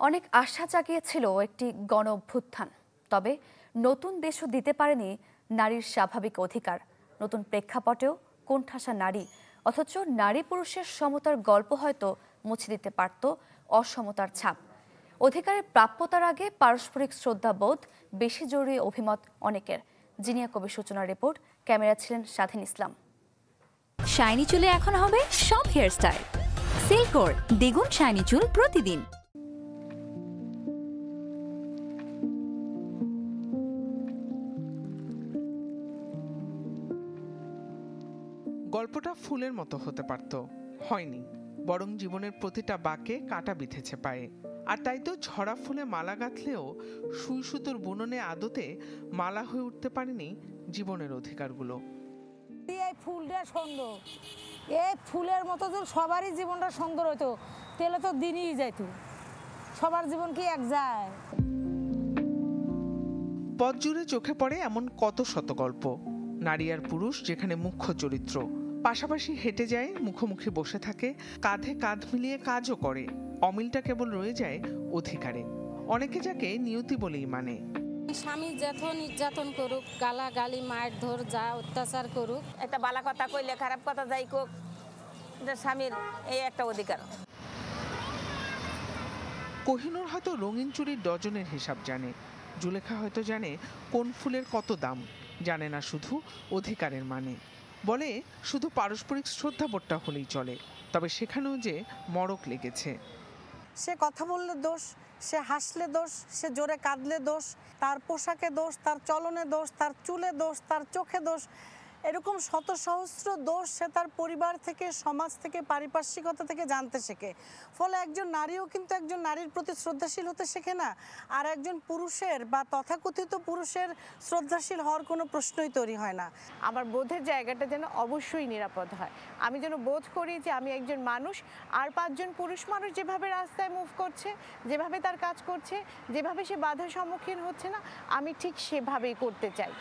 অনেক আশা জাগিয়েছিল একটি গণ অভ্যুত্থান, তবে নতুন দেশও দিতে পারেনি নারীর স্বাভাবিক অধিকার। নতুন প্রেক্ষাপটেও কোণঠাসা নারী, অথচ নারী পুরুষের সমতার গল্প হয়তো মুছে দিতে পারত অসমতার ছাপ। অধিকারের প্রাপ্যতার আগে পারস্পরিক শ্রদ্ধাবোধ বেশি জরুরি অভিমত অনেকের। জিনিয়া কবির সূচনার রিপোর্ট, ক্যামেরা ছিলেন স্বাধীন ইসলাম। শাইনি চুলে এখন হবে সব হেয়ারস্টাইল। সিল্কোর দ্বিগুণ শাইনি চুল প্রতিদিন। গল্পটা ফুলের মতো হতে পারত, হয়নি, বরং জীবনের প্রতিটা বাঁকে কাঁটা বিঁধেছে পায়ে। আর তাই তো ঝরা ফুলে মালা গাঁথলেও সুই সুতোর বুননে আদতে মালা হয়ে উঠতে পারেনি জীবনের অধিকারগুলো। এই ফুলটা সুন্দর, এই ফুলের মতো যদি সবারই জীবনটা সুন্দর হতো তাহলে তো দিনই যাইতো। সবার জীবন কি এক যায়? পথ জুড়ে চোখে পড়ে এমন কত শত গল্প, নারী আর পুরুষ যেখানে মুখ্য চরিত্র, পাশাপাশি হেঁটে যায়, মুখোমুখি বসে থাকে, কাঁধে কাঁধ মিলিয়ে কাজও করে। অমিলটা কেবল রয়ে যায় অধিকারে। অনেকে যাকে নিয়তি বলেই মানে। স্বামী যখন নির্যাতন করুক, গালাগালি মার ধর যা অত্যাচার করুক, একটা বালা কথা কইলে খারাপ কথা যাই কোক, স্বামীর এই একটা অধিকার। কোহিনূর হয়তো রঙিন চুড়ির ডজনের হিসাব জানে, জুলেখা হয়তো জানে কোন ফুলের কত দাম, জানে না শুধু অধিকারের মানে। বলে শুধু পারস্পরিক শ্রদ্ধাবোধটা হলেই চলে, তবে সেখানেও যে মড়ক লেগেছে। সে কথা বললে দোষ, সে হাসলে দোষ, সে জোরে কাঁদলে দোষ, তার পোশাকে দোষ, তার চলনে দোষ, তার চুলে দোষ, তার চোখে দোষ। এরকম শত সহস্র দোষ সে তার পরিবার থেকে, সমাজ থেকে, পারিপার্শ্বিকতা থেকে জানতে শেখে। ফলে একজন নারীও কিন্তু একজন নারীর প্রতি শ্রদ্ধাশীল হতে শেখে না, আর একজন পুরুষের বা তথাকথিত পুরুষের শ্রদ্ধাশীল হওয়ার কোনো প্রশ্নই তৈরি হয় না। আমার বোধের জায়গাটা যেন অবশ্যই নিরাপদ হয়। আমি যেন বোধ করি যে আমি একজন মানুষ, আর পাঁচজন পুরুষ মানুষ যেভাবে রাস্তায় মুভ করছে, যেভাবে তার কাজ করছে, যেভাবে সে বাধার সম্মুখীন হচ্ছে না, আমি ঠিক সেভাবেই করতে চাই।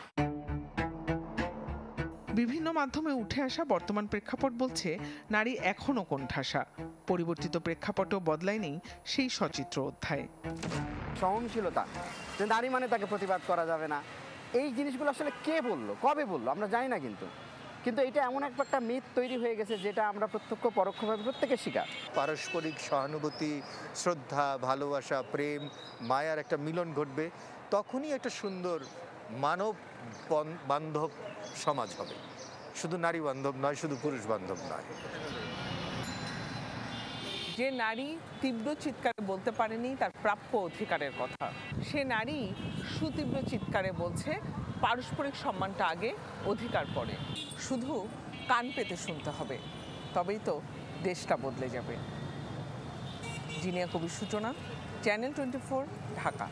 বিভিন্ন মাধ্যমে উঠে আসা বর্তমান প্রেক্ষাপট বলছে নারী এখনো কোণঠাসা। পরিবর্তিত প্রেক্ষাপটও বদলায়নি সেই সচিত্র অধ্যায়। সহনশীলতা, যে নারী মানে তাকে প্রতিবাদ করা যাবে না, এই জিনিসগুলো আসলে কে বললো, কবে বললো আমরা জানি না, কিন্তু এটা এমন একটা মিথ তৈরি হয়ে গেছে যেটা আমরা প্রত্যক্ষ পরোক্ষভাবে প্রত্যেকের শিকার। পারস্পরিক সহানুভূতি, শ্রদ্ধা, ভালোবাসা, প্রেম, মায়ার একটা মিলন ঘটবে, তখনই একটা সুন্দর মানব বান্ধব সমাজ হবে। শুধু নারী বান্ধব নয়, শুধু পুরুষ বান্ধব নয়। যে নারী তীব্র চিৎকারে বলতে পারেনি তার প্রাপ্য অধিকারের কথা, সে নারী সুতীব্র চিৎকারে বলছে পারস্পরিক সম্মানটা আগে, অধিকার পরে। শুধু কান পেতে শুনতে হবে, তবেই তো দেশটা বদলে যাবে। জিনিয়া কবির সূচনা, চ্যানেল 24, ঢাকা।